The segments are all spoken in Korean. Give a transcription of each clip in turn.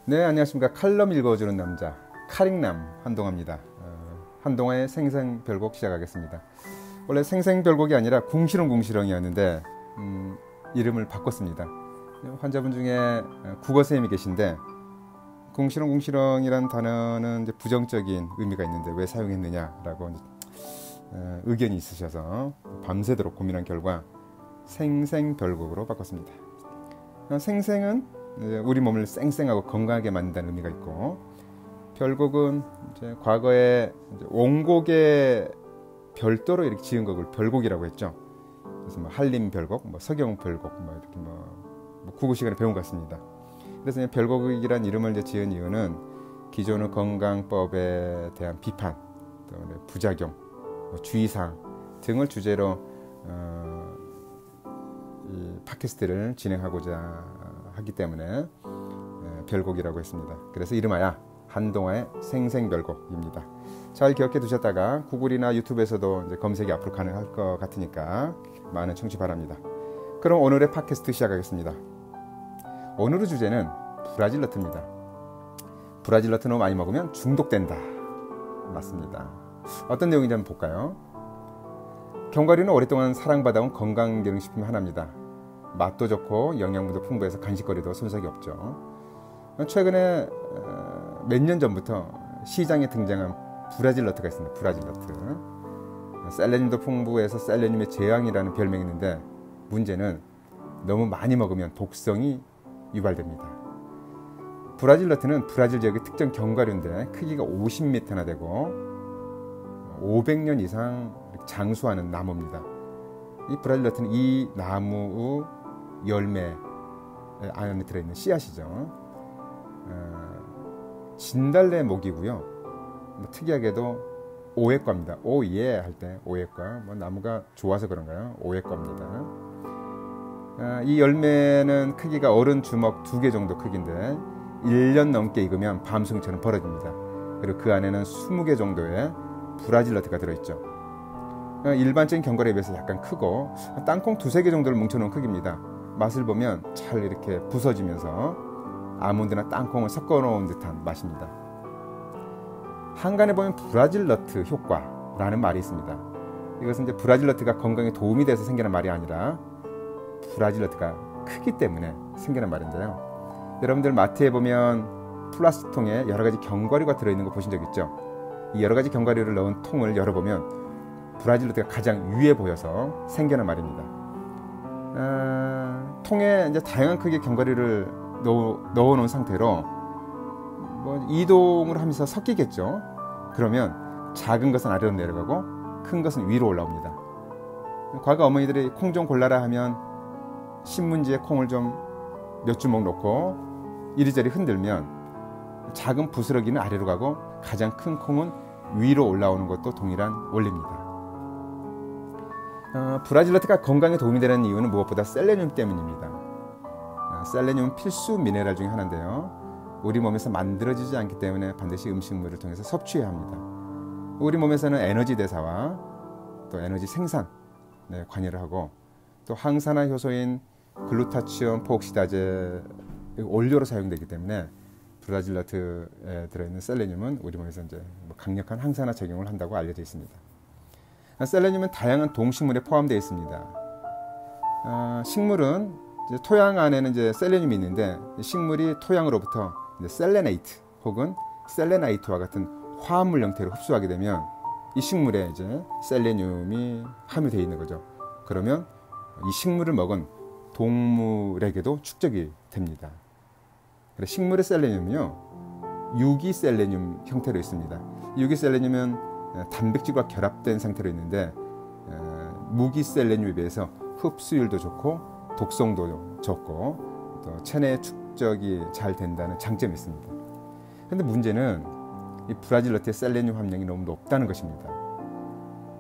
네, 안녕하십니까. 칼럼 읽어주는 남자 카링남 한동화입니다. 한동화의 생생별곡 시작하겠습니다. 원래 생생별곡이 아니라 궁시렁궁시렁이었는데 이름을 바꿨습니다. 환자분 중에 국어선생님이 계신데 궁시렁궁시렁이란 단어는 이제 부정적인 의미가 있는데 왜 사용했느냐라고 의견이 있으셔서 밤새도록 고민한 결과 생생별곡으로 바꿨습니다. 생생은 우리 몸을 쌩쌩하고 건강하게 만든다는 의미가 있고, 별곡은 이제 과거에 이제 원곡에 별도로 이렇게 지은 곡을 별곡이라고 했죠. 그래서 뭐 한림별곡, 뭐 서경별곡, 뭐 이렇게 뭐 국어 시간에 배운 것 같습니다. 그래서 별곡이란 이름을 이제 지은 이유는 기존의 건강법에 대한 비판, 또 부작용, 뭐 주의사항 등을 주제로 이 팟캐스트를 진행하고자 하기 때문에 별곡이라고 했습니다. 그래서 이름하여 한동화의 생생별곡입니다. 잘 기억해 두셨다가 구글이나 유튜브에서도 이제 검색이 앞으로 가능할 것 같으니까 많은 청취 바랍니다. 그럼 오늘의 팟캐스트 시작하겠습니다. 오늘의 주제는 브라질너트입니다. 브라질너트 너무 많이 먹으면 중독된다. 맞습니다. 어떤 내용인지 한번 볼까요? 견과류는 오랫동안 사랑받아온 건강기능식품 하나입니다. 맛도 좋고 영양분도 풍부해서 간식거리도 손색이 없죠. 최근에 몇 년 전부터 시장에 등장한 브라질너트가 있습니다. 브라질너트. 셀레늄도 풍부해서 셀레늄의 제왕이라는 별명이 있는데 문제는 너무 많이 먹으면 독성이 유발됩니다. 브라질너트는 브라질 지역의 특정 견과류인데 크기가 50m나 되고 500년 이상 장수하는 나무입니다. 이 브라질너트는 이 나무의 열매 안에 들어있는 씨앗이죠. 진달래 목이고요. 특이하게도 오해과입니다. 오예 할 때 오해과. 나무가 좋아서 그런가요? 오해과입니다. 이 열매는 크기가 어른 주먹 2개 정도 크기인데 1년 넘게 익으면 밤송이처럼 벌어집니다. 그리고 그 안에는 20개 정도의 브라질너트가 들어있죠. 일반적인 견과류에 비해서 약간 크고 땅콩 2-3개 정도를 뭉쳐놓은 크기입니다. 맛을 보면 잘 이렇게 부서지면서 아몬드나 땅콩을 섞어놓은 듯한 맛입니다. 한간에 보면 브라질너트 효과라는 말이 있습니다. 이것은 이제 브라질너트가 건강에 도움이 돼서 생기는 말이 아니라 브라질너트가 크기 때문에 생기는 말인데요. 여러분들 마트에 보면 플라스틱 통에 여러 가지 견과류가 들어있는 거 보신 적 있죠? 이 여러 가지 견과류를 넣은 통을 열어보면 브라질너트가 가장 위에 보여서 생겨난 말입니다. 통에 이제 다양한 크기의 견과류를 넣어놓은 상태로 이동을 하면서 섞이겠죠. 그러면 작은 것은 아래로 내려가고 큰 것은 위로 올라옵니다. 과거 어머니들이 콩 좀 골라라 하면 신문지에 콩을 좀 몇 주먹 넣고 이리저리 흔들면 작은 부스러기는 아래로 가고 가장 큰 콩은 위로 올라오는 것도 동일한 원리입니다. 브라질너트가 건강에 도움이 되는 이유는 무엇보다 셀레늄 때문입니다. 셀레늄은 필수 미네랄 중에 하나인데요. 우리 몸에서 만들어지지 않기 때문에 반드시 음식물을 통해서 섭취해야 합니다. 우리 몸에서는 에너지 대사와 또 에너지 생산에 관여를 하고 또 항산화 효소인 글루타치온 포옥시다제 원료로 사용되기 때문에 브라질너트에 들어있는 셀레늄은 우리 몸에서 이제 강력한 항산화 작용을 한다고 알려져 있습니다. 셀레늄은 다양한 동식물에 포함되어 있습니다. 식물은 이제 토양 안에는 이제 셀레늄이 있는데 식물이 토양으로부터 이제 셀레네이트 혹은 셀레나이트와 같은 화합물 형태로 흡수하게 되면 이 식물에 이제 셀레늄이 함유되어 있는 거죠. 그러면 이 식물을 먹은 동물에게도 축적이 됩니다. 그래서 식물의 셀레늄은요, 유기셀레늄 형태로 있습니다. 유기셀레늄은 단백질과 결합된 상태로 있는데 무기셀레늄에 비해서 흡수율도 좋고 독성도 적고 또 체내 축적이 잘 된다는 장점이 있습니다. 그런데 문제는 이 브라질너트의 셀레늄 함량이 너무 높다는 것입니다.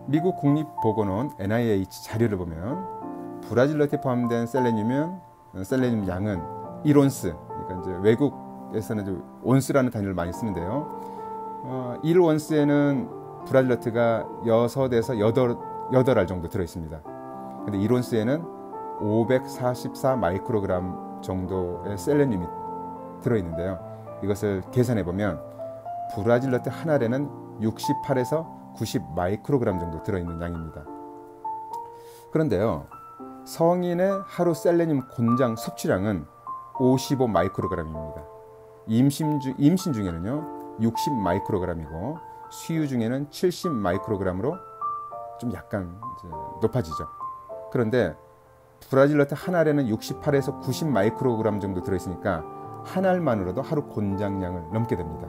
미국 국립보건원 NIH 자료를 보면 브라질너트에 포함된 셀레늄 양은 1온스, 그러니까 이제 외국에서는 이제 온스라는 단위를 많이 쓰는데요. 1온스에는 브라질너트가 6에서 8알 정도 들어있습니다. 근데 1온스에는 544 마이크로그램 정도의 셀레늄이 들어있는데요. 이것을 계산해 보면 브라질 너트 한 알에는 68에서 90 마이크로그램 정도 들어있는 양입니다. 그런데요, 성인의 하루 셀레늄 곤장 섭취량은 55 마이크로그램입니다. 임신 중에는요 60 마이크로그램이고 수유 중에는 70 마이크로그램으로 좀 약간 이제 높아지죠. 그런데 브라질 너트 한 알에는 68에서 90 마이크로그램 정도 들어있으니까 한 알만으로도 하루 곤장량을 넘게 됩니다.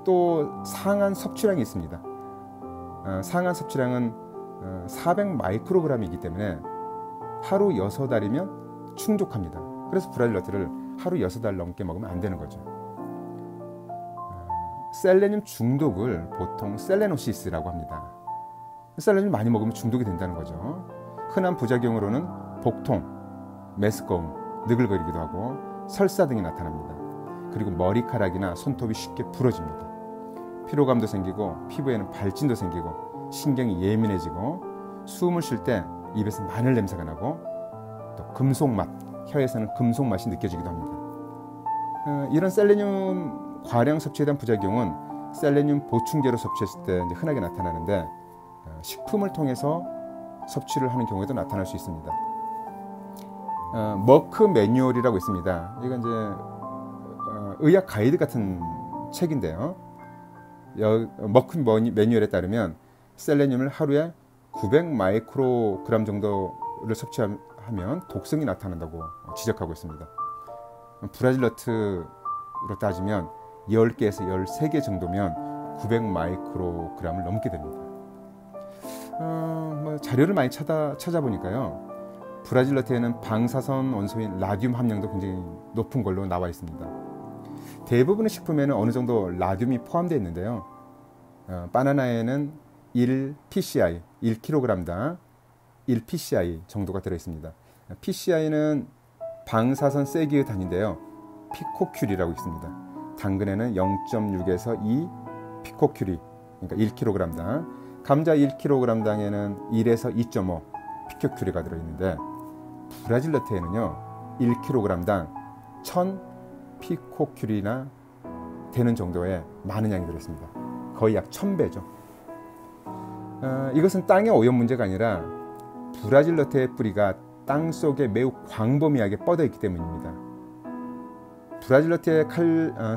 또 상한 섭취량이 있습니다. 상한 섭취량은 400 마이크로그램이기 때문에 하루 6알이면 충족합니다. 그래서 브라질 너트를 하루 6알 넘게 먹으면 안 되는 거죠. 셀레늄 중독을 보통 셀레노시스라고 합니다. 셀레늄 많이 먹으면 중독이 된다는 거죠. 흔한 부작용으로는 복통, 메스꺼움, 느글거리기도 하고 설사 등이 나타납니다. 그리고 머리카락이나 손톱이 쉽게 부러집니다. 피로감도 생기고 피부에는 발진도 생기고 신경이 예민해지고 숨을 쉴 때 입에서 마늘 냄새가 나고 또 금속맛, 혀에서는 금속맛이 느껴지기도 합니다. 이런 셀레늄 과량 섭취에 대한 부작용은 셀레늄 보충제로 섭취했을 때 이제 흔하게 나타나는데 식품을 통해서 섭취를 하는 경우에도 나타날 수 있습니다. 머크 매뉴얼이라고 있습니다. 이건 이제 의학 가이드 같은 책인데요. 머크 매뉴얼에 따르면 셀레늄을 하루에 900 마이크로그램 정도를 섭취하면 독성이 나타난다고 지적하고 있습니다. 브라질 너트로 따지면 10개에서 13개 정도면 900 마이크로그램을 넘게 됩니다. 자료를 많이 찾아보니까요, 브라질 너트에는 방사선 원소인 라듐 함량도 굉장히 높은 걸로 나와 있습니다. 대부분의 식품에는 어느 정도 라듐이 포함되어 있는데요, 바나나에는 1pci, 1kg당 1pci 정도가 들어있습니다. pci는 방사선 세기의 단위인데요, 피코큐리라고 있습니다. 당근에는 0.6에서 2 피코큐리, 그러니까 1kg당. 감자 1kg당에는 1에서 2.5 피코큐리가 들어있는데 브라질 너트에는요 1kg당 1000 피코큐리나 되는 정도의 많은 양이 들어있습니다. 거의 약 1000배죠. 이것은 땅의 오염 문제가 아니라 브라질 너트의 뿌리가 땅 속에 매우 광범위하게 뻗어 있기 때문입니다. 브라질 너트의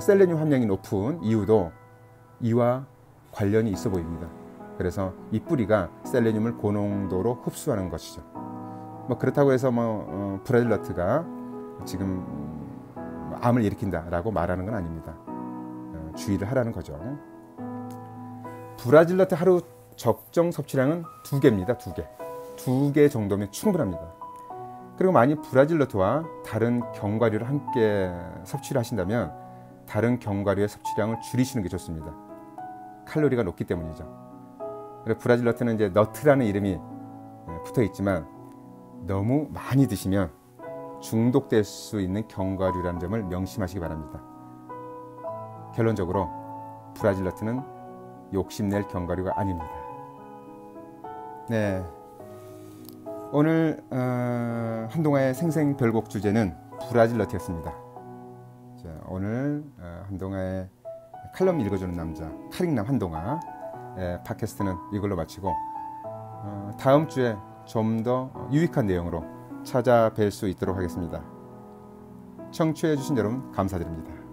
셀레늄 함량이 높은 이유도 이와 관련이 있어 보입니다. 그래서 이 뿌리가 셀레늄을 고농도로 흡수하는 것이죠. 그렇다고 해서 브라질 너트가 지금 암을 일으킨다라고 말하는 건 아닙니다. 주의를 하라는 거죠. 브라질 너트 하루 적정 섭취량은 2개입니다. 2개. 2개 정도면 충분합니다. 그리고 만약 브라질 너트와 다른 견과류를 함께 섭취를 하신다면 다른 견과류의 섭취량을 줄이시는 게 좋습니다. 칼로리가 높기 때문이죠. 브라질 너트는 이제 너트라는 이름이 붙어 있지만 너무 많이 드시면 중독될 수 있는 견과류라는 점을 명심하시기 바랍니다. 결론적으로 브라질 너트는 욕심낼 견과류가 아닙니다. 네, 오늘 한동아의 생생별곡 주제는 브라질 너트였습니다. 자, 오늘 한동아의 칼럼 읽어주는 남자 카릭남 한동아 팟캐스트는 이걸로 마치고 다음 주에 좀 더 유익한 내용으로 찾아뵐 수 있도록 하겠습니다. 청취해 주신 여러분 감사드립니다.